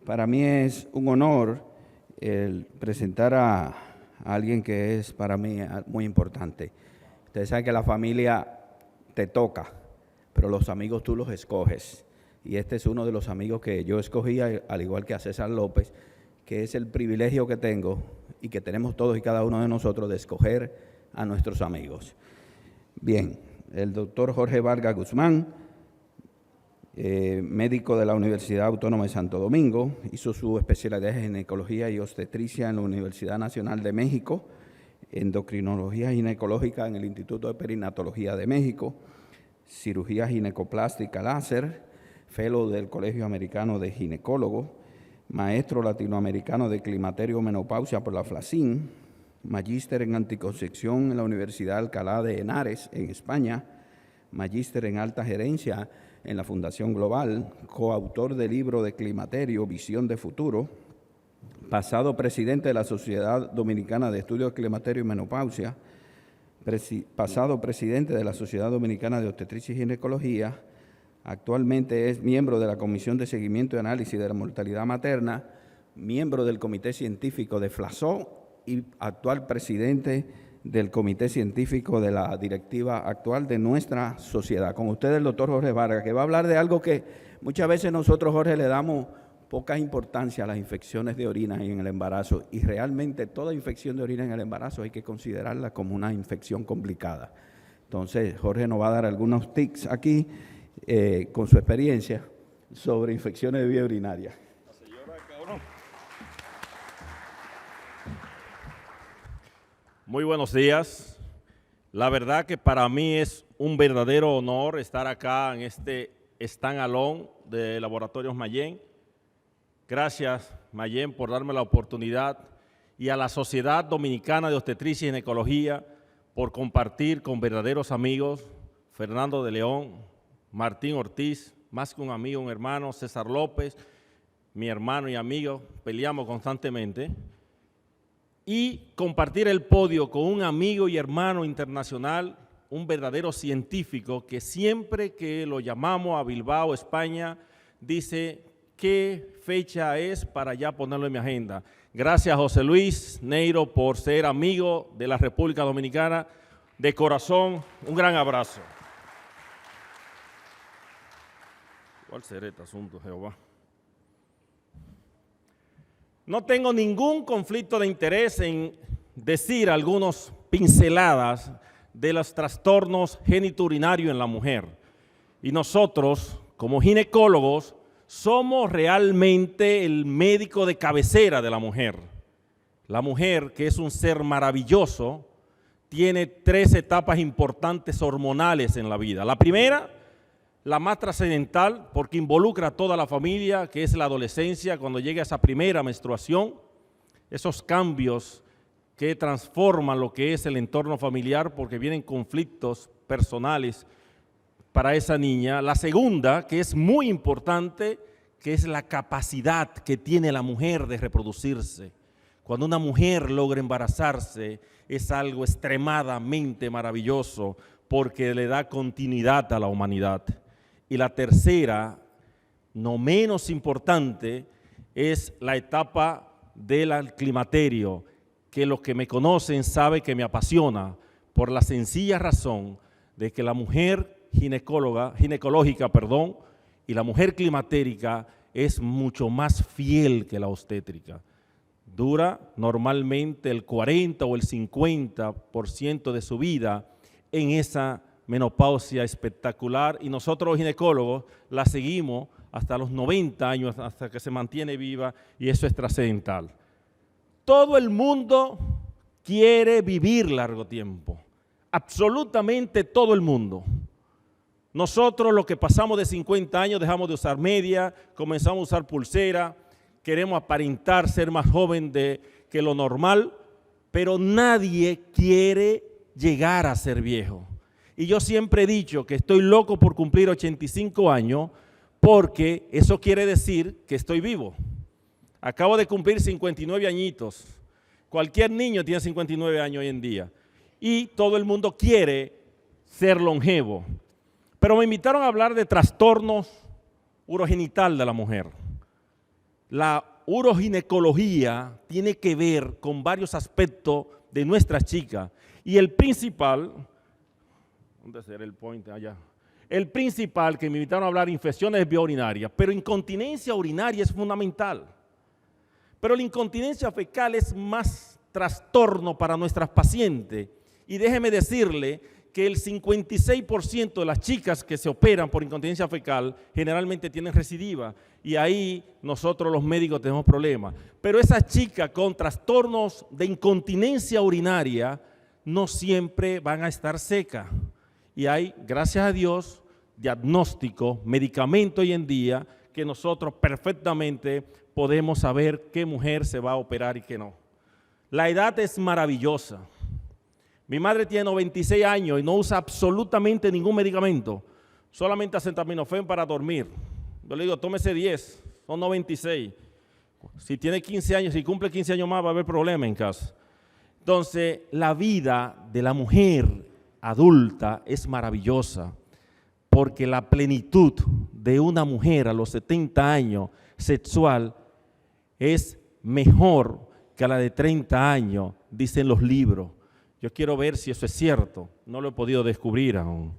Para mí es un honor el presentar a alguien que es para mí muy importante. Ustedes saben que la familia te toca, pero los amigos tú los escoges. Y este es uno de los amigos que yo escogí, al igual que a César López, que es el privilegio que tengo y que tenemos todos y cada uno de nosotros de escoger a nuestros amigos. Bien, el doctor Jorge Vargas Guzmán, médico de la Universidad Autónoma de Santo Domingo, hizo su especialidad en ginecología y obstetricia en la Universidad Nacional de México, endocrinología ginecológica en el Instituto de Perinatología de México, cirugía ginecoplástica láser, fellow del Colegio Americano de Ginecólogos, maestro latinoamericano de climaterio menopausia por la FLACIN, magíster en anticoncepción en la Universidad Alcalá de Henares, en España, magíster en alta gerencia en la Fundación Global, coautor del libro de Climaterio, Visión de Futuro, pasado presidente de la Sociedad Dominicana de Estudios de Climaterio y Menopausia, pasado presidente de la Sociedad Dominicana de Obstetricia y Ginecología, actualmente es miembro de la Comisión de Seguimiento y Análisis de la Mortalidad Materna, miembro del Comité Científico de FLASO y actual presidente del Comité Científico de la directiva actual de nuestra sociedad. Con ustedes el doctor Jorge Vargas, que va a hablar de algo que muchas veces nosotros, Jorge, le damos poca importancia a las infecciones de orina en el embarazo, y realmente toda infección de orina en el embarazo hay que considerarla como una infección complicada. Entonces, Jorge nos va a dar algunos tips aquí con su experiencia sobre infecciones de vía urinaria. Muy buenos días. La verdad que para mí es un verdadero honor estar acá en este stand alone de Laboratorios Mayén. Gracias, Mayén, por darme la oportunidad, y a la Sociedad Dominicana de Obstetricia y Ginecología por compartir con verdaderos amigos, Fernando de León, Martín Ortiz, más que un amigo, un hermano, César López, mi hermano y amigo, peleamos constantemente, y compartir el podio con un amigo y hermano internacional, un verdadero científico que siempre que lo llamamos a Bilbao, España, dice qué fecha es para ya ponerlo en mi agenda. Gracias, José Luis Neiro, por ser amigo de la República Dominicana. De corazón, un gran abrazo. ¿Cuál será este asunto, Jehová? No tengo ningún conflicto de interés en decir algunas pinceladas de los trastornos genitourinarios en la mujer. Y nosotros, como ginecólogos, somos realmente el médico de cabecera de la mujer. La mujer, que es un ser maravilloso, tiene 3 etapas importantes hormonales en la vida. La primera, la más trascendental, porque involucra a toda la familia, que es la adolescencia, cuando llega esa primera menstruación, esos cambios que transforman lo que es el entorno familiar, porque vienen conflictos personales para esa niña. La segunda, que es muy importante, que es la capacidad que tiene la mujer de reproducirse. Cuando una mujer logra embarazarse, es algo extremadamente maravilloso, porque le da continuidad a la humanidad. Y la tercera, no menos importante, es la etapa del climaterio, que los que me conocen saben que me apasiona, por la sencilla razón de que la mujer ginecológica y la mujer climatérica es mucho más fiel que la obstétrica. Dura normalmente el 40 o el 50% de su vida en esa menopausia espectacular, y nosotros los ginecólogos la seguimos hasta los 90 años, hasta que se mantiene viva, y eso es trascendental. Todo el mundo quiere vivir largo tiempo, absolutamente todo el mundo. Nosotros, los que pasamos de 50 años, dejamos de usar media, comenzamos a usar pulsera, queremos aparentar ser más joven que lo normal, pero nadie quiere llegar a ser viejo. Y yo siempre he dicho que estoy loco por cumplir 85 años, porque eso quiere decir que estoy vivo. Acabo de cumplir 59 añitos. Cualquier niño tiene 59 años hoy en día. Y todo el mundo quiere ser longevo. Pero me invitaron a hablar de trastornos urogenital de la mujer. la uroginecología tiene que ver con varios aspectos de nuestras chicas. Y el principal, ¿dónde será el point? Allá. El principal que me invitaron a hablar, infecciones biourinarias, pero incontinencia urinaria es fundamental. Pero la incontinencia fecal es más trastorno para nuestras pacientes. Y déjeme decirle que el 56% de las chicas que se operan por incontinencia fecal generalmente tienen recidiva. Y ahí nosotros los médicos tenemos problemas. Pero esas chicas con trastornos de incontinencia urinaria no siempre van a estar secas. Y hay, gracias a Dios, diagnóstico, medicamento hoy en día que nosotros perfectamente podemos saber qué mujer se va a operar y qué no. La edad es maravillosa. Mi madre tiene 96 años y no usa absolutamente ningún medicamento, solamente acetaminofén para dormir. Yo le digo, tómese 10, son 96. Si tiene 15 años, si cumple 15 años más va a haber problema en casa. Entonces, la vida de la mujer adulta es maravillosa porque la plenitud de una mujer a los 70 años sexual es mejor que la de 30 años, dicen los libros. Yo quiero ver si eso es cierto, no lo he podido descubrir aún.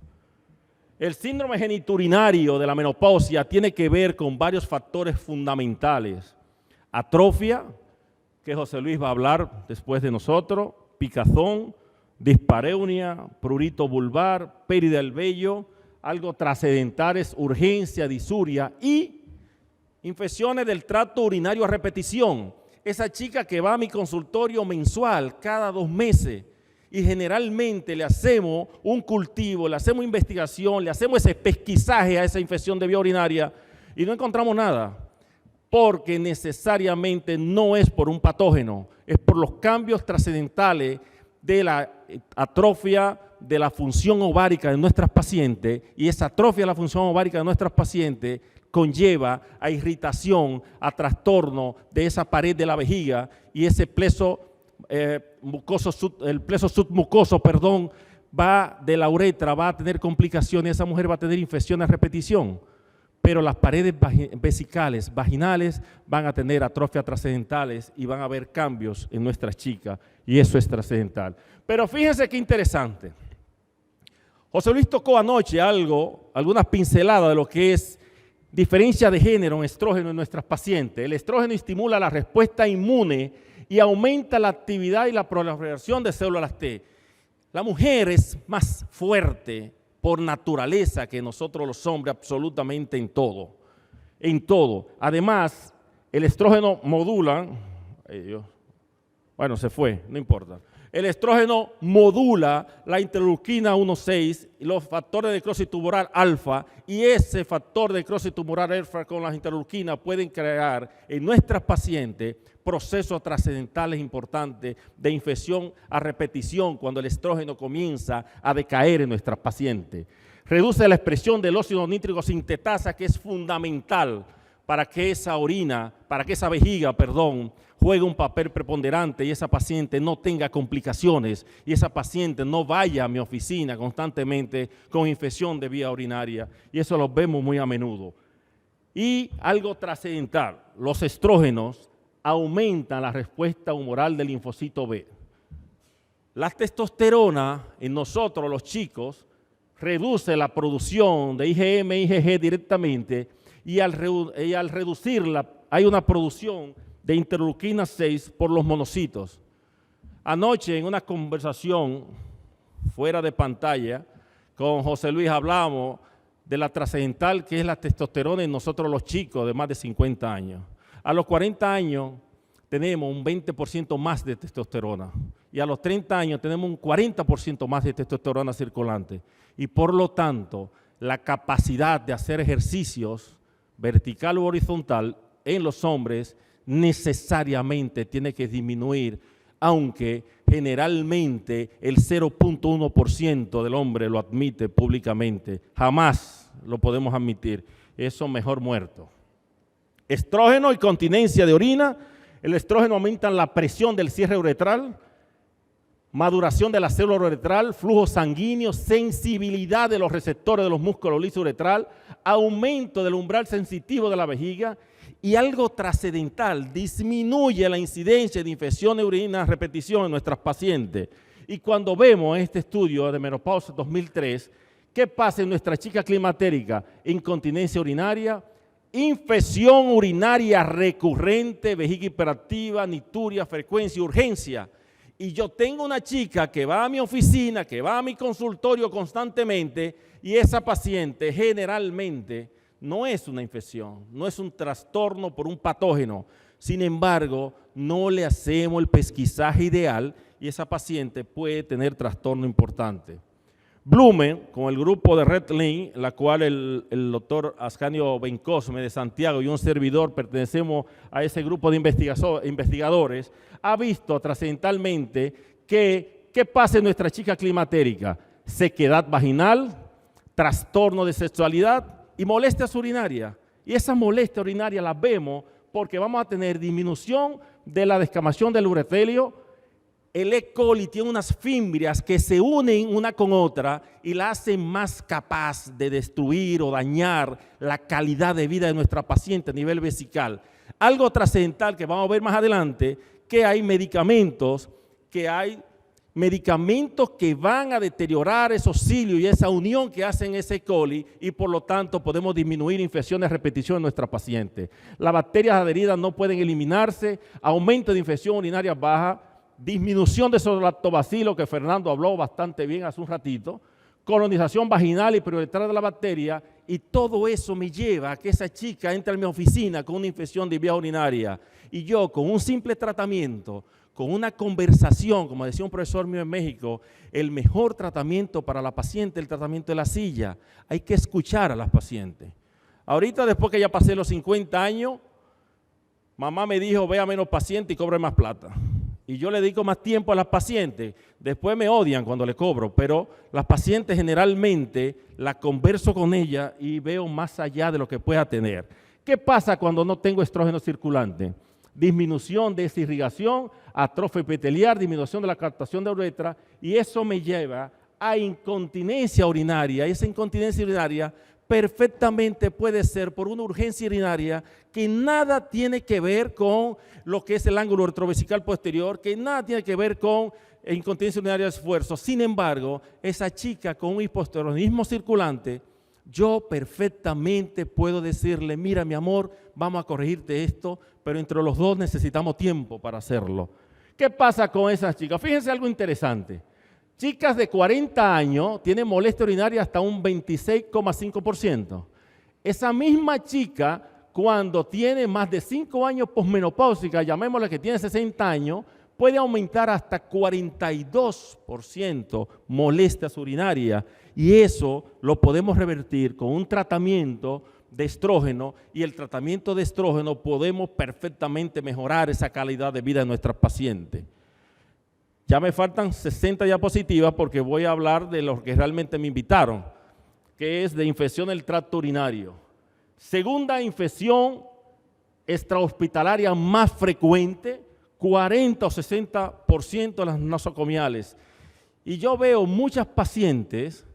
El síndrome geniturinario de la menopausia tiene que ver con varios factores fundamentales. Atrofia, que José Luis va a hablar después de nosotros, picazón, dispareunia, prurito vulvar, pérdida del vello, algo trascendentales, urgencia, disuria y infecciones del tracto urinario a repetición. Esa chica que va a mi consultorio mensual cada 2 meses y generalmente le hacemos un cultivo, le hacemos investigación, le hacemos ese pesquisaje a esa infección de vía urinaria y no encontramos nada, porque necesariamente no es por un patógeno, es por los cambios trascendentales de la atrofia de la función ovárica de nuestras pacientes, y esa atrofia de la función ovárica de nuestras pacientes conlleva a irritación, a trastorno de esa pared de la vejiga y ese pleso mucoso, el pleso submucoso, va de la uretra, va a tener complicaciones, esa mujer va a tener infecciones a repetición, pero las paredes vesicales, vaginales, van a tener atrofia trascendentales y van a haber cambios en nuestras chicas, y eso es trascendental. Pero fíjense qué interesante. José Luis tocó anoche algunas pinceladas de lo que es diferencia de género en estrógeno en nuestras pacientes. El estrógeno estimula la respuesta inmune y aumenta la actividad y la proliferación de células T. La mujer es más fuerte por naturaleza que nosotros los hombres absolutamente en todo. En todo. Además, el estrógeno modula, bueno, se fue, no importa. El estrógeno modula la interleuquina 1,6 y los factores de necrosis tumoral alfa, y ese factor de necrosis tumoral alfa con las interleuquinas pueden crear en nuestras pacientes procesos trascendentales importantes de infección a repetición cuando el estrógeno comienza a decaer en nuestras pacientes. Reduce la expresión del óxido nítrico sintetasa, que es fundamental para que esa vejiga, juegue un papel preponderante y esa paciente no tenga complicaciones y esa paciente no vaya a mi oficina constantemente con infección de vía urinaria, y eso lo vemos muy a menudo. Y algo trascendental, los estrógenos aumentan la respuesta humoral del linfocito B. La testosterona en nosotros los chicos reduce la producción de IgM e IgG directamente, y al reducirla hay una producción de interleuquina 6 por los monocitos. Anoche en una conversación fuera de pantalla con José Luis hablamos de la trascendental que es la testosterona en nosotros los chicos de más de 50 años. A los 40 años tenemos un 20% más de testosterona y a los 30 años tenemos un 40% más de testosterona circulante, y por lo tanto la capacidad de hacer ejercicios vertical u horizontal en los hombres necesariamente tiene que disminuir, aunque generalmente el 0.1% del hombre lo admite públicamente. Jamás lo podemos admitir, eso mejor muerto. Estrógeno y continencia de orina. El estrógeno aumenta la presión del cierre uretral, maduración de la célula uretral, flujo sanguíneo, sensibilidad de los receptores de los músculos lisos uretral, aumento del umbral sensitivo de la vejiga Y algo trascendental, disminuye la incidencia de infecciones urinarias a repetición en nuestras pacientes. Y cuando vemos este estudio de menopausia 2003, ¿qué pasa en nuestra chica climatérica? Incontinencia urinaria, infección urinaria recurrente, vejiga hiperactiva, nicturia, frecuencia, urgencia. Y yo tengo una chica que va a mi oficina, que va a mi consultorio constantemente, y esa paciente generalmente no es una infección, no es un trastorno por un patógeno. Sin embargo, no le hacemos el pesquisaje ideal y esa paciente puede tener trastorno importante. Blume, con el grupo de Red Lane, la cual el doctor Ascanio Bencosme de Santiago y un servidor pertenecemos a ese grupo de investigadores, ha visto trascendentalmente que ¿qué pasa en nuestra chica climatérica? Sequedad vaginal, trastorno de sexualidad y molestias urinarias. Y esa molestia urinaria la vemos porque vamos a tener disminución de la descamación del uretelio. El E. coli tiene unas fimbrias que se unen una con otra y la hacen más capaz de destruir o dañar la calidad de vida de nuestra paciente a nivel vesical. Algo trascendental que vamos a ver más adelante, que hay medicamentos que van a deteriorar esos cilios y esa unión que hacen ese E. coli y por lo tanto podemos disminuir infecciones a repetición en nuestra paciente. Las bacterias adheridas no pueden eliminarse, aumento de infección urinaria baja, disminución de esos lactobacilos que Fernando habló bastante bien hace un ratito, colonización vaginal y prioritarias de la bacteria, y todo eso me lleva a que esa chica entre a mi oficina con una infección de vía urinaria y yo con un simple tratamiento, con una conversación, como decía un profesor mío en México, el mejor tratamiento para la paciente es el tratamiento de la silla. Hay que escuchar a las pacientes. Ahorita, después que ya pasé los 50 años, mamá me dijo, vea menos pacientes y cobre más plata. Y yo le dedico más tiempo a las pacientes. Después me odian cuando le cobro, pero las pacientes generalmente las converso con ellas y veo más allá de lo que pueda tener. ¿Qué pasa cuando no tengo estrógeno circulante? Disminución de esa irrigación, atrofia epitelial, disminución de la captación de uretra, y eso me lleva a incontinencia urinaria. Esa incontinencia urinaria perfectamente puede ser por una urgencia urinaria que nada tiene que ver con lo que es el ángulo retrovesical posterior, que nada tiene que ver con incontinencia urinaria de esfuerzo. Sin embargo, esa chica con un hipoesteronismo circulante, yo perfectamente puedo decirle, mira mi amor, vamos a corregirte esto, pero entre los dos necesitamos tiempo para hacerlo. ¿Qué pasa con esas chicas? Fíjense algo interesante. Chicas de 40 años tienen molestia urinaria hasta un 26,5%. Esa misma chica, cuando tiene más de 5 años posmenopáusica, llamémosla que tiene 60 años, puede aumentar hasta 42% molestias urinarias. Y eso lo podemos revertir con un tratamiento de estrógeno, y el tratamiento de estrógeno podemos perfectamente mejorar esa calidad de vida de nuestras pacientes. Ya me faltan 60 diapositivas porque voy a hablar de lo que realmente me invitaron, que es de infección del tracto urinario. Segunda infección extrahospitalaria más frecuente, 40 o 60% de las nosocomiales. Y yo veo muchas pacientes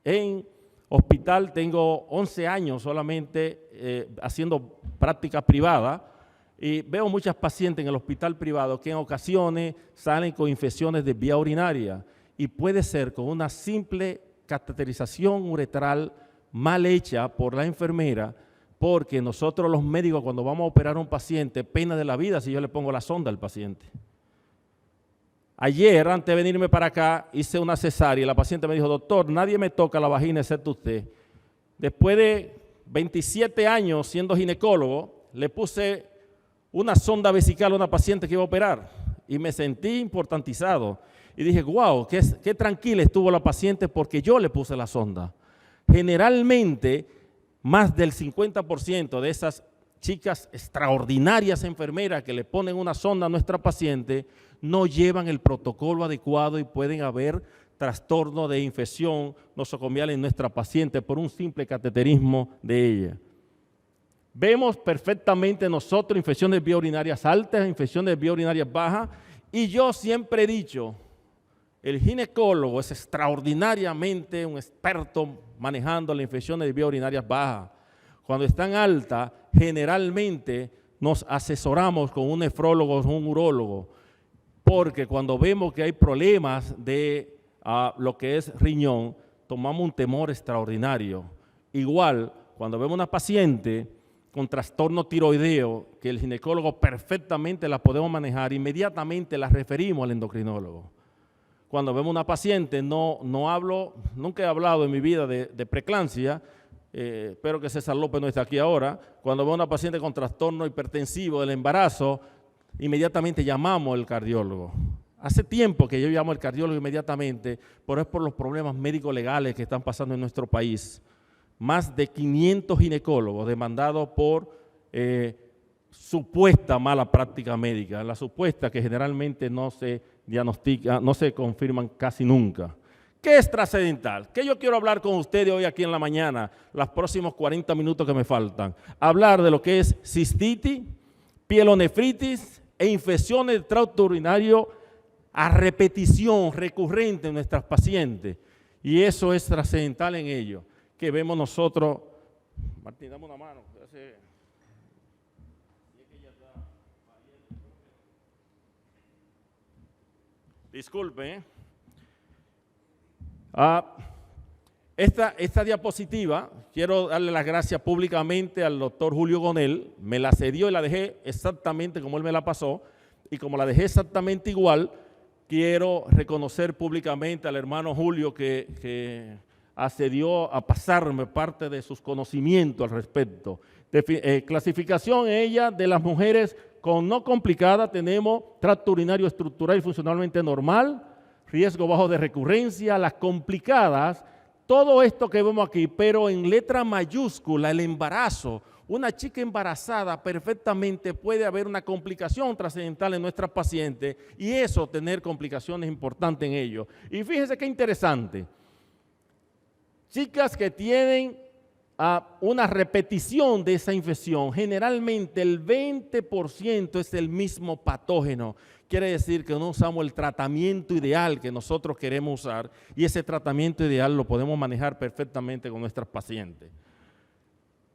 en hospital, tengo 11 años solamente haciendo práctica privada, y veo muchas pacientes en el hospital privado que en ocasiones salen con infecciones de vía urinaria y puede ser con una simple cateterización uretral mal hecha por la enfermera, porque nosotros los médicos cuando vamos a operar a un paciente, pena de la vida si yo le pongo la sonda al paciente. Ayer, antes de venirme para acá, hice una cesárea y la paciente me dijo, doctor, nadie me toca la vagina excepto usted. Después de 27 años siendo ginecólogo, le puse una sonda vesical a una paciente que iba a operar y me sentí importantizado. Y dije, wow, qué tranquila estuvo la paciente porque yo le puse la sonda. Generalmente, más del 50% de esas chicas extraordinarias enfermeras que le ponen una sonda a nuestra paciente no llevan el protocolo adecuado y pueden haber trastorno de infección nosocomial en nuestra paciente por un simple cateterismo de ella. Vemos perfectamente nosotros infecciones de vías urinarias altas, infecciones de vías urinarias bajas, y yo siempre he dicho, el ginecólogo es extraordinariamente un experto manejando las infecciones de vías urinarias bajas. Cuando están altas, generalmente nos asesoramos con un nefrólogo o un urólogo, porque cuando vemos que hay problemas de lo que es riñón, tomamos un temor extraordinario. Igual, cuando vemos una paciente con trastorno tiroideo, que el ginecólogo perfectamente la podemos manejar, inmediatamente la referimos al endocrinólogo. Cuando vemos una paciente, nunca he hablado en mi vida de preeclampsia, espero que César López no esté aquí ahora. Cuando veo una paciente con trastorno hipertensivo del embarazo, inmediatamente llamamos al cardiólogo. Hace tiempo que yo llamo al cardiólogo inmediatamente, pero es por los problemas médico-legales que están pasando en nuestro país. Más de 500 ginecólogos demandados por supuesta mala práctica médica, la supuesta que generalmente no se diagnostica, no se confirman casi nunca. ¿Qué es trascendental? ¿Qué yo quiero hablar con ustedes hoy aquí en la mañana, los próximos 40 minutos que me faltan? Hablar de lo que es cistitis, pielonefritis e infecciones de tracto urinario a repetición recurrente en nuestras pacientes. Y eso es trascendental en ello, que vemos nosotros. Martín, dame una mano. Disculpe. Esta diapositiva, quiero darle las gracias públicamente al doctor Julio Gonel, me la cedió y la dejé exactamente como él me la pasó, y como la dejé exactamente igual, quiero reconocer públicamente al hermano Julio que accedió a pasarme parte de sus conocimientos al respecto. Clasificación en ella de las mujeres con no complicada, tenemos tracto urinario estructural y funcionalmente normal, riesgo bajo de recurrencia, las complicadas, todo esto que vemos aquí, pero en letra mayúscula, el embarazo. Una chica embarazada perfectamente puede haber una complicación trascendental en nuestras pacientes y eso tener complicaciones importantes en ello. Y fíjense qué interesante. Chicas que tienen una repetición de esa infección, generalmente el 20% es el mismo patógeno. Quiere decir que no usamos el tratamiento ideal que nosotros queremos usar y ese tratamiento ideal lo podemos manejar perfectamente con nuestras pacientes.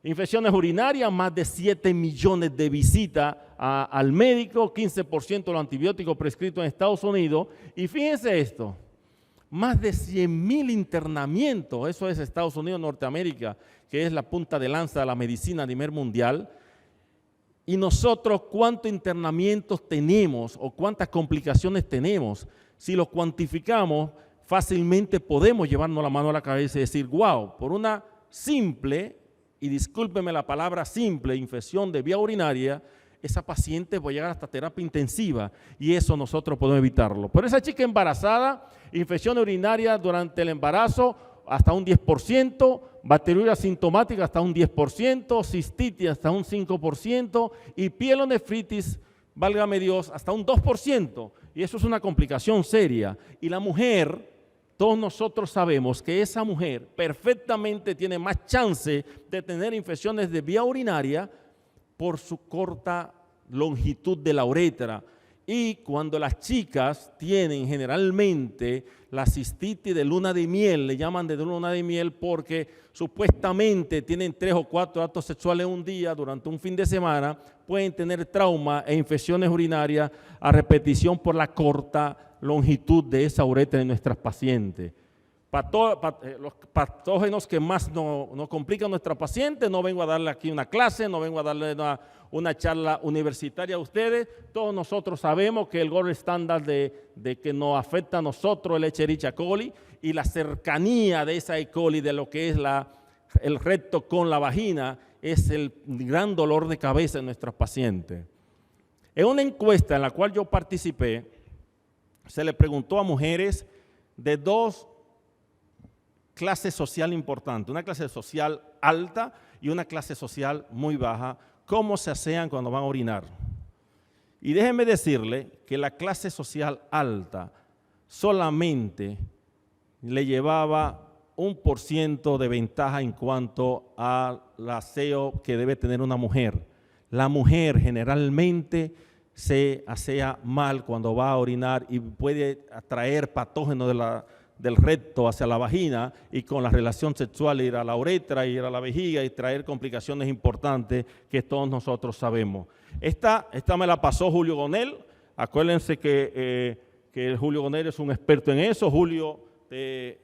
Infecciones urinarias, más de 7 millones de visitas al médico, 15% de los antibióticos prescritos en Estados Unidos. Y fíjense esto, más de 100,000 internamientos, eso es Estados Unidos, Norteamérica, que es la punta de lanza de la medicina a nivel mundial. Y nosotros, ¿cuántos internamientos tenemos o cuántas complicaciones tenemos? Si los cuantificamos, fácilmente podemos llevarnos la mano a la cabeza y decir, wow, por una simple, y discúlpeme la palabra simple, infección de vía urinaria, esa paciente puede llegar hasta terapia intensiva y eso nosotros podemos evitarlo. Pero esa chica embarazada, infección urinaria durante el embarazo hasta un 10%, bacteriuria sintomática hasta un 10%, cistitis hasta un 5% y pielonefritis, válgame Dios, hasta un 2%. Y eso es una complicación seria. Y la mujer, todos nosotros sabemos que esa mujer perfectamente tiene más chance de tener infecciones de vía urinaria por su corta longitud de la uretra. Y cuando las chicas tienen generalmente la cistitis de luna de miel, le llaman de luna de miel porque supuestamente tienen 3 o 4 actos sexuales un día durante un fin de semana, pueden tener trauma e infecciones urinarias a repetición por la corta longitud de esa uretra de nuestras pacientes. Los patógenos que más nos complican a nuestra paciente, no vengo a darle aquí una clase, no vengo a darle una charla universitaria a ustedes, todos nosotros sabemos que el gold estándar de que nos afecta a nosotros el Escherichia coli y la cercanía de esa E. coli de lo que es el recto con la vagina es el gran dolor de cabeza en nuestras pacientes. En una encuesta en la cual yo participé, se le preguntó a mujeres de 2 clase social importante, una clase social alta y una clase social muy baja, cómo se asean cuando van a orinar. Y déjenme decirle que la clase social alta solamente le llevaba 1% de ventaja en cuanto al aseo que debe tener una mujer. La mujer generalmente se asea mal cuando va a orinar y puede atraer patógenos del recto hacia la vagina y con la relación sexual ir a la uretra, ir a la vejiga y traer complicaciones importantes que todos nosotros sabemos. Esta me la pasó Julio Gonel. Acuérdense que Julio Gonel es un experto en eso. Julio,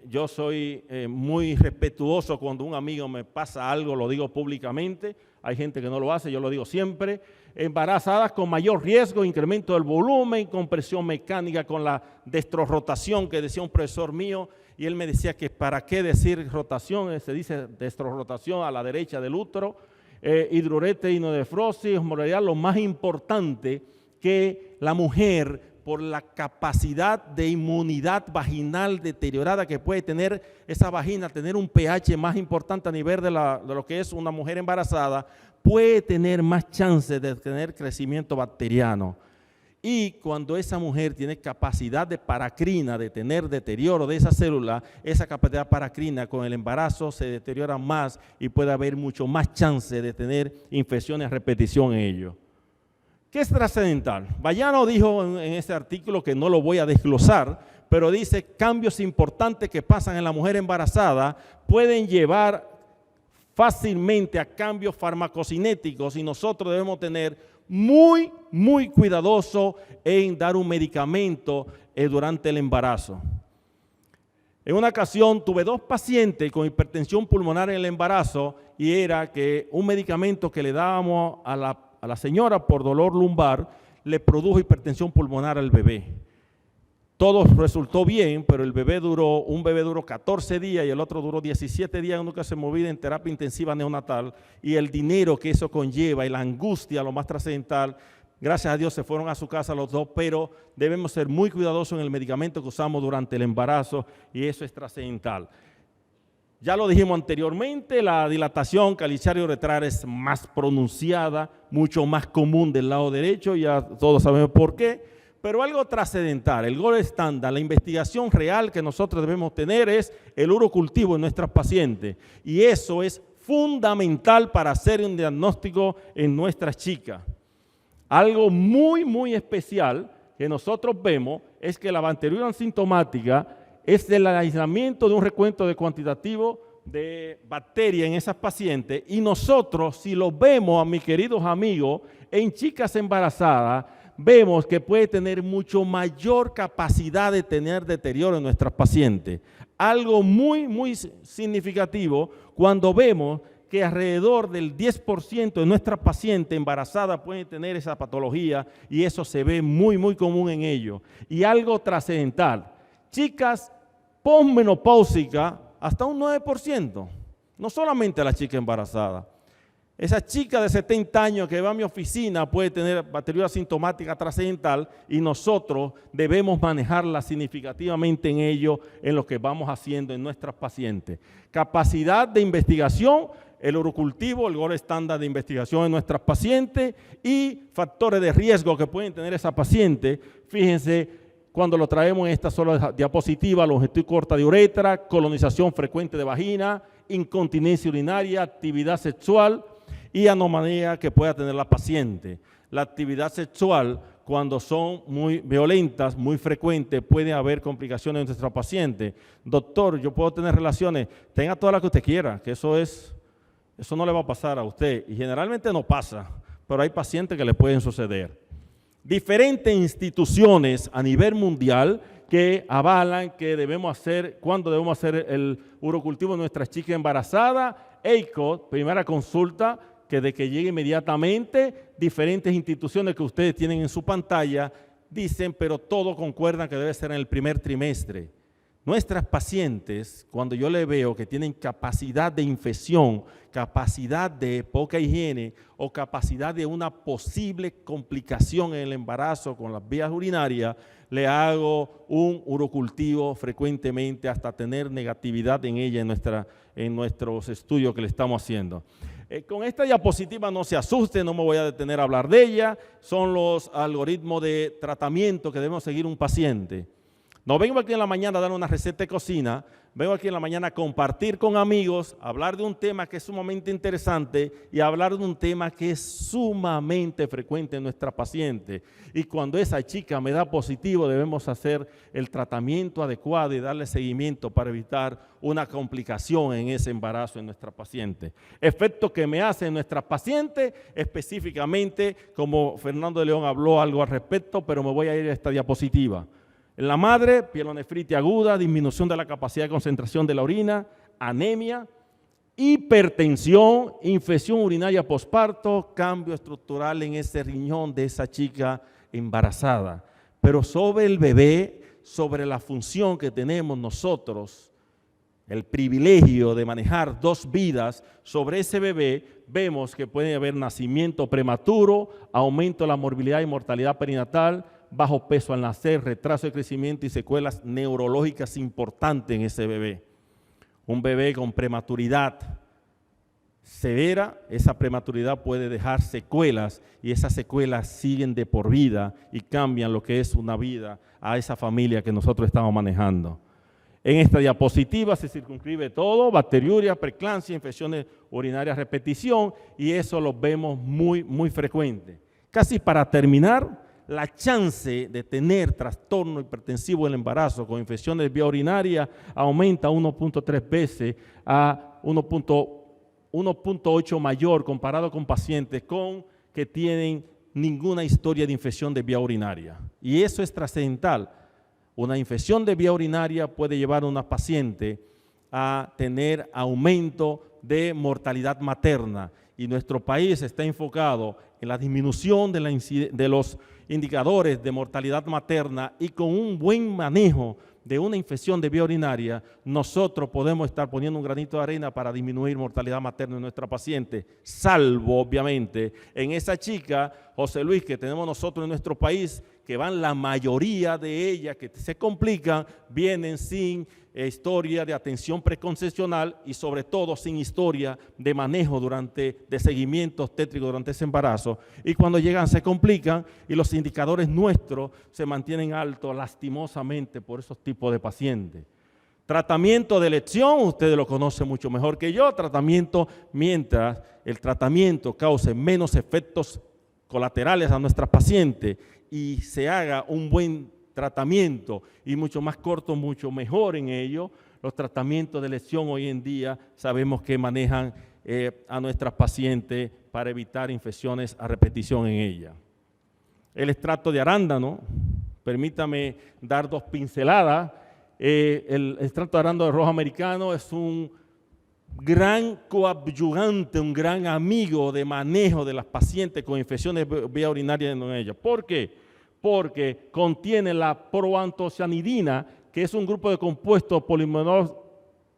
yo soy muy respetuoso cuando un amigo me pasa algo, lo digo públicamente. Hay gente que no lo hace, yo lo digo siempre. Embarazadas con mayor riesgo, incremento del volumen, compresión mecánica con la destrorrotación que decía un profesor mío, y él me decía que para qué decir rotación, se dice destrorrotación a la derecha del útero, hidrurete, inodefrosis, osmolaridad, lo más importante que la mujer, por la capacidad de inmunidad vaginal deteriorada que puede tener esa vagina, tener un pH más importante a nivel de lo que es una mujer embarazada, puede tener más chances de tener crecimiento bacteriano. Y cuando esa mujer tiene capacidad de paracrina, de tener deterioro de esa célula, esa capacidad paracrina con el embarazo se deteriora más y puede haber mucho más chance de tener infecciones a repetición en ello. ¿Qué es trascendental? Vallano dijo en ese artículo, que no lo voy a desglosar, pero dice cambios importantes que pasan en la mujer embarazada pueden llevar fácilmente a cambios farmacocinéticos y nosotros debemos tener muy cuidadoso en dar un medicamento durante el embarazo. En una ocasión tuve 2 pacientes con hipertensión pulmonar en el embarazo y era que un medicamento que le dábamos a la señora por dolor lumbar le produjo hipertensión pulmonar al bebé. Todo resultó bien, pero un bebé duró 14 días y el otro duró 17 días, nunca se movía en terapia intensiva neonatal, y el dinero que eso conlleva y la angustia, lo más trascendental, gracias a Dios se fueron a su casa los 2, pero debemos ser muy cuidadosos en el medicamento que usamos durante el embarazo y eso es trascendental. Ya lo dijimos anteriormente, la dilatación calicário-uretral es más pronunciada, mucho más común del lado derecho, ya todos sabemos por qué, pero algo trascendental, el gold estándar, la investigación real que nosotros debemos tener es el urocultivo en nuestras pacientes y eso es fundamental para hacer un diagnóstico en nuestras chicas. Algo muy especial que nosotros vemos es que la bacteriuria asintomática es el aislamiento de un recuento de cuantitativo de bacterias en esas pacientes y nosotros, si lo vemos a mis queridos amigos, en chicas embarazadas, vemos que puede tener mucho mayor capacidad de tener deterioro en nuestras pacientes. Algo muy significativo cuando vemos que alrededor del 10% de nuestras pacientes embarazadas pueden tener esa patología y eso se ve muy común en ellos. Y algo trascendental, chicas posmenopáusicas hasta un 9%, no solamente la chica embarazada. Esa chica de 70 años que va a mi oficina puede tener bacteriuria asintomática trascendental y nosotros debemos manejarla significativamente en ello, en lo que vamos haciendo en nuestras pacientes. Capacidad de investigación, el urocultivo, el gold estándar de investigación en nuestras pacientes y factores de riesgo que pueden tener esa paciente. Fíjense, cuando lo traemos en esta sola diapositiva, longitud corta de uretra, colonización frecuente de vagina, incontinencia urinaria, actividad sexual y anomalía que pueda tener la paciente. La actividad sexual, cuando son muy violentas, muy frecuentes, puede haber complicaciones en nuestra paciente. Doctor, yo puedo tener relaciones, tenga todas las que usted quiera, que eso no le va a pasar a usted. Y generalmente no pasa, pero hay pacientes que le pueden suceder. Diferentes instituciones a nivel mundial que avalan que debemos hacer, cuando debemos hacer el urocultivo de nuestras chicas embarazadas. EICO, primera consulta, que de que llegue inmediatamente. Diferentes instituciones que ustedes tienen en su pantalla dicen, pero todos concuerdan que debe ser en el primer trimestre. Nuestras pacientes, cuando yo le veo que tienen capacidad de infección, capacidad de poca higiene o capacidad de una posible complicación en el embarazo con las vías urinarias, le hago un urocultivo frecuentemente hasta tener negatividad en ella en nuestros estudios que le estamos haciendo. Con esta diapositiva no se asuste, no me voy a detener a hablar de ella, son los algoritmos de tratamiento que debemos seguir un paciente. No vengo aquí en la mañana a dar una receta de cocina, vengo aquí en la mañana a compartir con amigos, a hablar de un tema que es sumamente interesante y a hablar de un tema que es sumamente frecuente en nuestra paciente. Y cuando esa chica me da positivo, debemos hacer el tratamiento adecuado y darle seguimiento para evitar una complicación en ese embarazo en nuestra paciente. Efecto que me hace en nuestra paciente, específicamente, como Fernando de León habló algo al respecto, pero me voy a ir a esta diapositiva. En la madre, pielonefritis aguda, disminución de la capacidad de concentración de la orina, anemia, hipertensión, infección urinaria posparto, cambio estructural en ese riñón de esa chica embarazada. Pero sobre el bebé, sobre la función que tenemos nosotros, el privilegio de manejar dos vidas, sobre ese bebé vemos que puede haber nacimiento prematuro, aumento de la morbilidad y mortalidad perinatal, bajo peso al nacer, retraso de crecimiento y secuelas neurológicas importantes en ese bebé. Un bebé con prematuridad severa, esa prematuridad puede dejar secuelas y esas secuelas siguen de por vida y cambian lo que es una vida a esa familia que nosotros estamos manejando. En esta diapositiva se circunscribe todo, bacteriuria, preeclampsia, infecciones urinarias a repetición y eso lo vemos muy frecuente. Casi para terminar, la chance de tener trastorno hipertensivo del embarazo con infecciones de vía urinaria aumenta 1.3 veces a 1.8 mayor comparado con pacientes que tienen ninguna historia de infección de vía urinaria. Y eso es trascendental. Una infección de vía urinaria puede llevar a una paciente a tener aumento de mortalidad materna y nuestro país está enfocado en la disminución de los indicadores de mortalidad materna y con un buen manejo de una infección de vía urinaria, nosotros podemos estar poniendo un granito de arena para disminuir mortalidad materna en nuestra paciente, salvo, obviamente, en esa chica, José Luis, que tenemos nosotros en nuestro país, que van la mayoría de ellas que se complican, vienen sin historia de atención preconcepcional y sobre todo sin historia de manejo de seguimiento obstétrico durante ese embarazo. Y cuando llegan se complican y los indicadores nuestros se mantienen altos lastimosamente por esos tipos de pacientes. Tratamiento de elección, ustedes lo conocen mucho mejor que yo, tratamiento mientras el tratamiento cause menos efectos colaterales a nuestras pacientes y se haga un buen tratamiento y mucho más corto, mucho mejor en ello. Los tratamientos de elección hoy en día sabemos que manejan a nuestras pacientes para evitar infecciones a repetición en ella. El extracto de arándano, permítame dar dos pinceladas. El extracto de arándano rojo americano es un gran coadyuvante, un gran amigo de manejo de las pacientes con infecciones de vía urinaria en ellas. ¿Por qué? Porque contiene la proantocianidina, que es un grupo de compuestos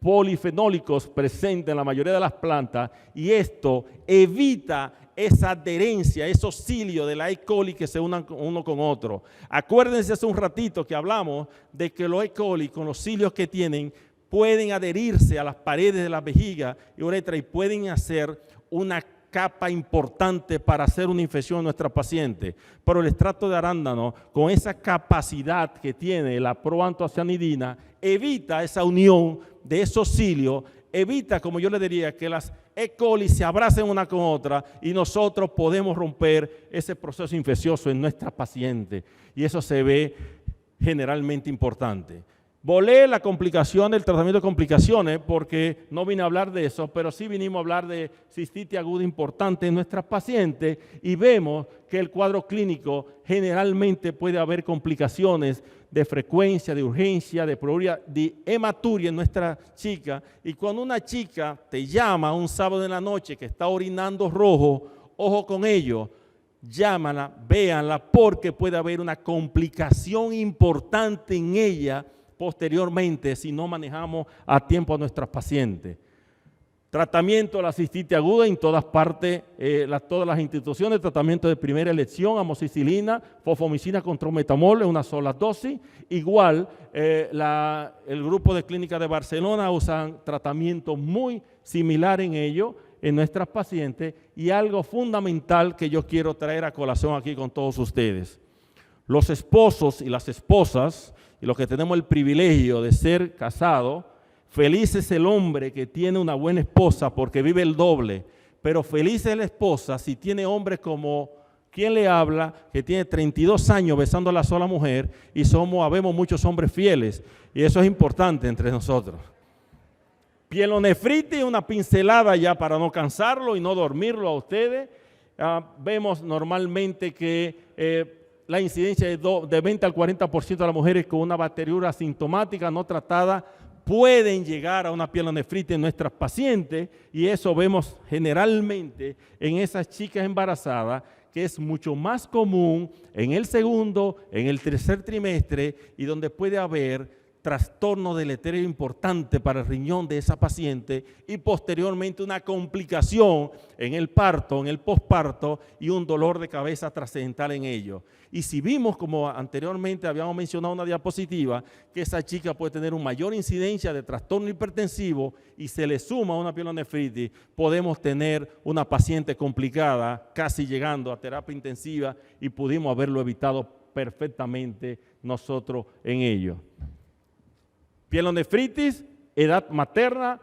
polifenólicos presente en la mayoría de las plantas, y esto evita esa adherencia, esos cilios de la E. coli que se unan uno con otro. Acuérdense hace un ratito que hablamos de que los E. coli con los cilios que tienen pueden adherirse a las paredes de la vejiga y uretra y pueden hacer una capa importante para hacer una infección en nuestra paciente. Pero el extracto de arándano, con esa capacidad que tiene la proantocianidina, evita esa unión de esos cilios, evita, como yo le diría, que las E. coli se abracen una con otra y nosotros podemos romper ese proceso infeccioso en nuestra paciente. Y eso se ve generalmente importante. Volé la complicación, el tratamiento de complicaciones, porque no vine a hablar de eso, pero sí vinimos a hablar de cistitis aguda importante en nuestras pacientes y vemos que el cuadro clínico generalmente puede haber complicaciones de frecuencia, de urgencia, de prurigia, de hematuria en nuestra chica. Y cuando una chica te llama un sábado en la noche que está orinando rojo, ojo con ello, llámala, véanla, porque puede haber una complicación importante en ella posteriormente si no manejamos a tiempo a nuestras pacientes. Tratamiento de la cistitis aguda en todas partes, todas las instituciones, tratamiento de primera elección, amoxicilina, fosfomicina con trometamol en una sola dosis. Igual, el grupo de clínica de Barcelona usan tratamiento muy similar en ello en nuestras pacientes y algo fundamental que yo quiero traer a colación aquí con todos ustedes. Los esposos y las esposas, y los que tenemos el privilegio de ser casados, feliz es el hombre que tiene una buena esposa porque vive el doble, pero feliz es la esposa si tiene hombres como quien le habla, que tiene 32 años besando a la sola mujer, y habemos muchos hombres fieles, y eso es importante entre nosotros. Pielonefritis, una pincelada ya para no cansarlo y no dormirlo a ustedes. Vemos normalmente que la incidencia de 20 al 40% de las mujeres con una bacteriura asintomática no tratada pueden llegar a una pielonefritis en nuestras pacientes, y eso vemos generalmente en esas chicas embarazadas, que es mucho más común en el segundo, en el tercer trimestre, y donde puede haber trastorno deleterio importante para el riñón de esa paciente y posteriormente una complicación en el parto, en el posparto, y un dolor de cabeza trascendental en ello. Y si vimos, como anteriormente habíamos mencionado en una diapositiva, que esa chica puede tener una mayor incidencia de trastorno hipertensivo y se le suma una pielonefritis, podemos tener una paciente complicada, casi llegando a terapia intensiva, y pudimos haberlo evitado perfectamente nosotros en ello. Pielonefritis, edad materna,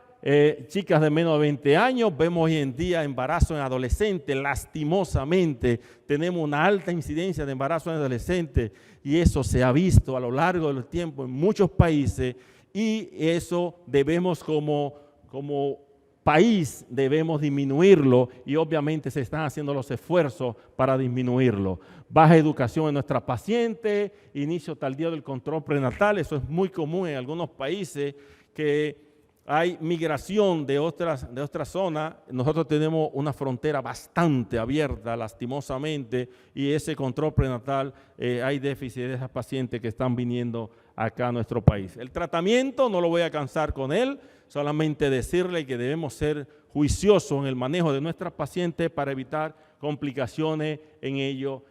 chicas de menos de 20 años, vemos hoy en día embarazo en adolescentes, lastimosamente tenemos una alta incidencia de embarazo en adolescentes, y eso se ha visto a lo largo del tiempo en muchos países, y eso debemos como país debemos disminuirlo, y obviamente se están haciendo los esfuerzos para disminuirlo. Baja educación en nuestras pacientes, inicio tardío del control prenatal, eso es muy común en algunos países, que hay migración de otras zonas. Nosotros tenemos una frontera bastante abierta, lastimosamente, y ese control prenatal, hay déficit de esas pacientes que están viniendo acá a nuestro país. El tratamiento, no lo voy a cansar con él, solamente decirle que debemos ser juiciosos en el manejo de nuestras pacientes para evitar complicaciones en ello,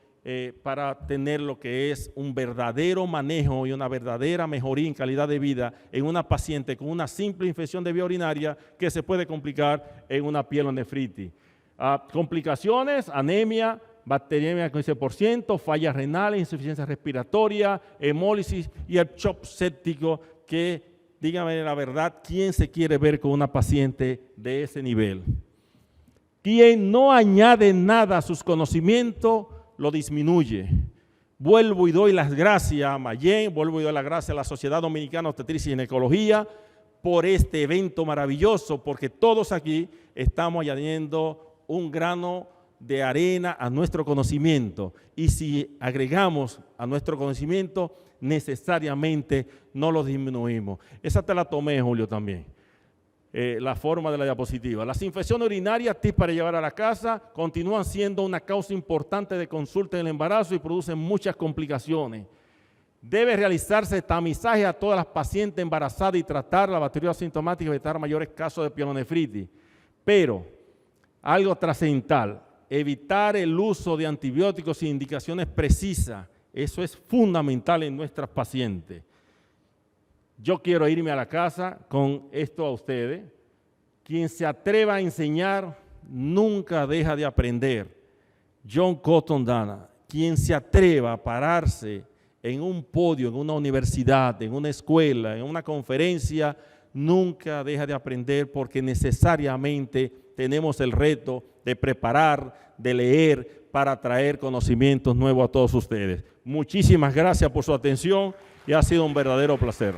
para tener lo que es un verdadero manejo y una verdadera mejoría en calidad de vida en una paciente con una simple infección de vía urinaria que se puede complicar en una pielonefritis. Complicaciones, anemia, bacteriemia con 15%, fallas renales, insuficiencia respiratoria, hemólisis y el shock séptico, que, dígame la verdad, ¿quién se quiere ver con una paciente de ese nivel? Quien no añade nada a sus conocimientos, lo disminuye. Vuelvo y doy las gracias a Mayen, vuelvo y doy las gracias a la Sociedad Dominicana de Obstetricia y Ginecología por este evento maravilloso, porque todos aquí estamos añadiendo un grano de arena a nuestro conocimiento, y si agregamos a nuestro conocimiento, necesariamente no lo disminuimos. Esa te la tomé, Julio, también. La forma de la diapositiva. Las infecciones urinarias, tips para llevar a la casa, continúan siendo una causa importante de consulta en el embarazo y producen muchas complicaciones. Debe realizarse tamizaje a todas las pacientes embarazadas y tratar la bacteria asintomática y evitar mayores casos de pielonefritis. Pero, algo trascendental, evitar el uso de antibióticos sin indicaciones precisas, eso es fundamental en nuestras pacientes. Yo quiero irme a la casa con esto a ustedes. Quien se atreva a enseñar nunca deja de aprender. John Cotton Dana, quien se atreva a pararse en un podio, en una universidad, en una escuela, en una conferencia, nunca deja de aprender, porque necesariamente tenemos el reto de preparar, de leer, para traer conocimientos nuevos a todos ustedes. Muchísimas gracias por su atención y ha sido un verdadero placer.